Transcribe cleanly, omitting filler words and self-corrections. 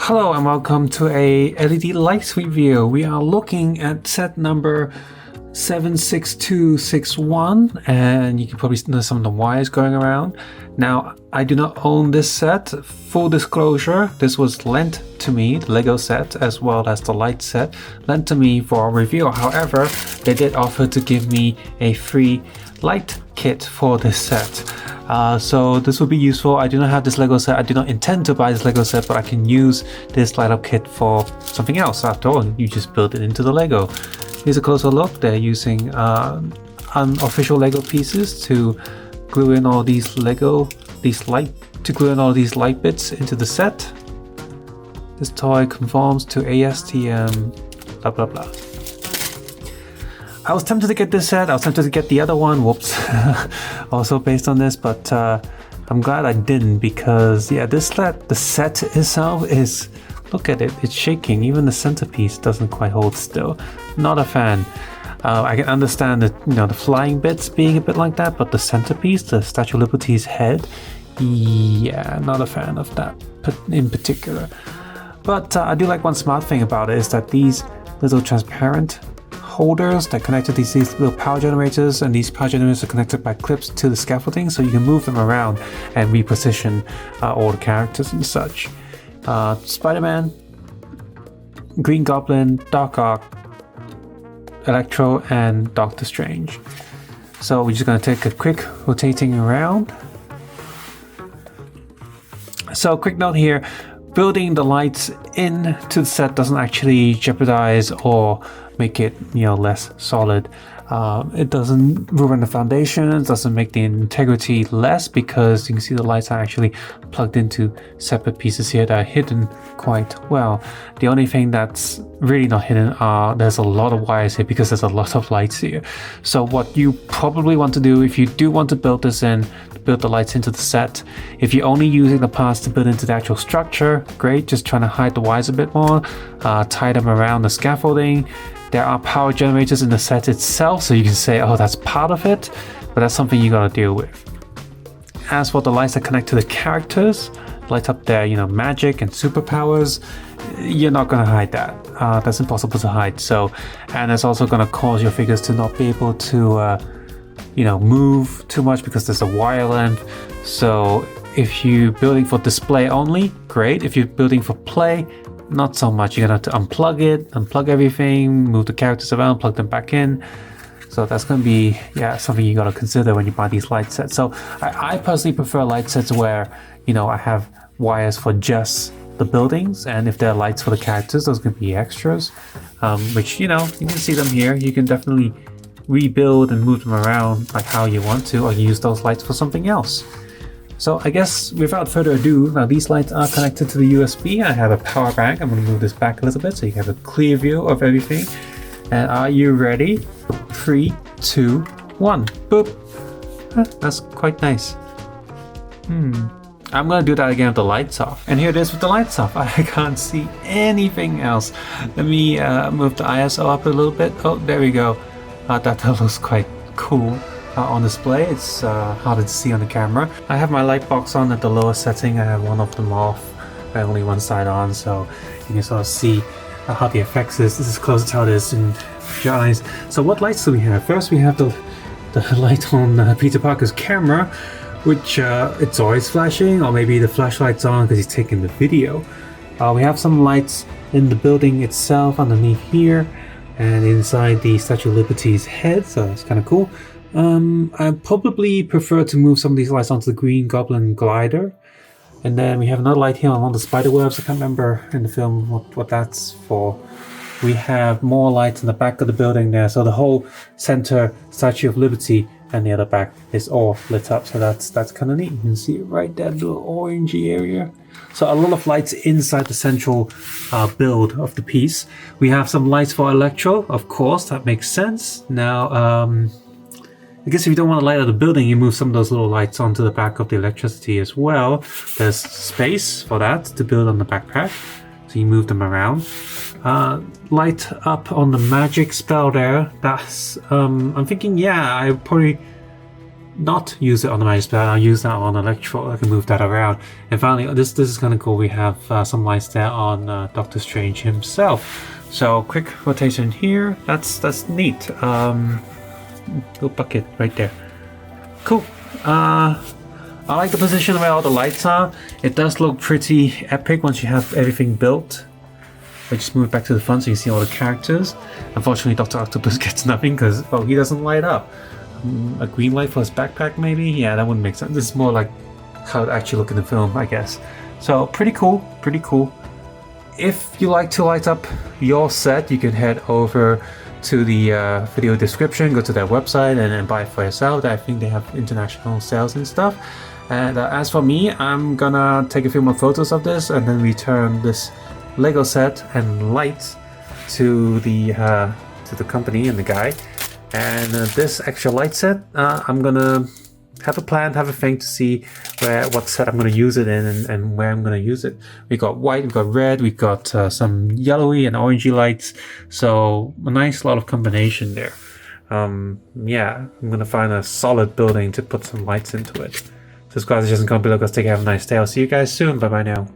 Hello and welcome to a LED lights review. We are looking at set number 76261 and you can probably see some of the wires going around. Now, I do not own this set. Full disclosure, this was lent to me, the Lego set, as well as the light set, lent to me for a review. However, they did offer to give me a free light kit for this set. So this will be useful. I do not have this Lego set. I do not intend to buy this Lego set, but I can use this LiteUp kit for something else. After all, you just build it into the Lego. Here's a closer look. They're using unofficial Lego pieces to glue in all these light bits into the set. This toy conforms to ASTM, blah blah blah. I was tempted to get this set. I was tempted to get the other one. Whoops. Also based on this, but I'm glad I didn't because yeah, the set itself is, look at it, it's shaking. Even the centerpiece doesn't quite hold still. Not a fan. I can understand that, the flying bits being a bit like that, but the centerpiece, the Statue of Liberty's head, yeah, not a fan of that in particular. But I do like one smart thing about it is that these little transparent holders that connect to these little power generators, and these power generators are connected by clips to the scaffolding, so you can move them around and reposition all the characters and such. Spider-Man, Green Goblin, Doc Ock, Electro, and Doctor Strange. So we're just going to take a quick rotating around. So quick note here, building the lights into the set doesn't actually jeopardize or make it less solid. It doesn't ruin the foundation, it doesn't make the integrity less, because you can see the lights are actually plugged into separate pieces here that are hidden quite well. The only thing that's really not hidden are there's a lot of wires here because there's a lot of lights here. So what you probably want to do if you do want to build this in, build the lights into the set, if you're only using the parts to build into the actual structure, great, just trying to hide the wires a bit more, tie them around the scaffolding. There are power generators in the set itself, so you can say, oh, that's part of it, but that's something you gotta deal with. As for the lights that connect to the characters, light up their, magic and superpowers, you're not gonna hide that. That's impossible to hide. So, and it's also gonna cause your figures to not be able to, move too much because there's a wire length. So, if you're building for display only, great. If you're building for play, not so much. You're gonna have to unplug everything, move the characters around, plug them back in. So that's gonna be something you gotta consider when you buy these light sets. So I personally prefer light sets where I have wires for just the buildings, and if there are lights for the characters, those can be extras. Which you can see them here. You can definitely rebuild and move them around like how you want to, or use those lights for something else. So I guess without further ado, now these lights are connected to the USB. I have a power bank. I'm going to move this back a little bit so you have a clear view of everything. And are you ready? 3, 2, 1. Boop. That's quite nice. I'm going to do that again with the lights off. And here it is with the lights off. I can't see anything else. Let me move the ISO up a little bit. Oh, there we go. That looks quite cool. On display, it's harder to see on the camera. I have my light box on at the lower setting. I have one of them off, only one side on, so you can sort of see how the effects is. This is close to how it is in your eyes. So what lights do we have? First we have the light on Peter Parker's camera, which it's always flashing, or maybe the flashlight's on because he's taking the video. We have some lights in the building itself underneath here, and inside the Statue of Liberty's head, so that's kind of cool. I probably prefer to move some of these lights onto the Green Goblin glider. And then we have another light here on one of the spider webs. I can't remember in the film what that's for. We have more lights in the back of the building there. So the whole center Statue of Liberty and the other back is all lit up. So that's kind of neat. You can see it right there, the little orangey area. So a lot of lights inside the central build of the piece. We have some lights for Electro, of course, that makes sense. Now, I guess if you don't want to light up the building, you move some of those little lights onto the back of the electricity as well. There's space for that to build on the backpack, so you move them around. Light up on the magic spell there. That's I'm thinking, I probably not use it on the magic spell. I'll use that on electro. I can move that around. And finally, this is kind of cool. We have some lights there on Doctor Strange himself. So quick rotation here. That's neat. Little bucket right there. Cool. I like the position where all the lights are. It does look pretty epic once you have everything built. I just move back to the front so you can see all the characters. Unfortunately, Dr. Octopus gets nothing because, oh, he doesn't light up. A green light for his backpack, maybe? Yeah, that wouldn't make sense. This is more like how it actually look in the film, I guess. So, pretty cool, pretty cool. If you like to light up your set, you can head over to the video description, go to their website and buy it for yourself. I think they have international sales and stuff. And as for me, I'm gonna take a few more photos of this and then return this Lego set and lights to the company and the guy. And this extra light set, I'm gonna have a plan, have a thing to see what set I'm gonna use it in and where I'm gonna use it. We got white, we got red, we got some yellowy and orangey lights, so a nice lot of combination there. Yeah, I'm gonna find a solid building to put some lights into it. So guys, it doesn't come below. Guys, take care, have a nice day. I'll see you guys soon. Bye bye now.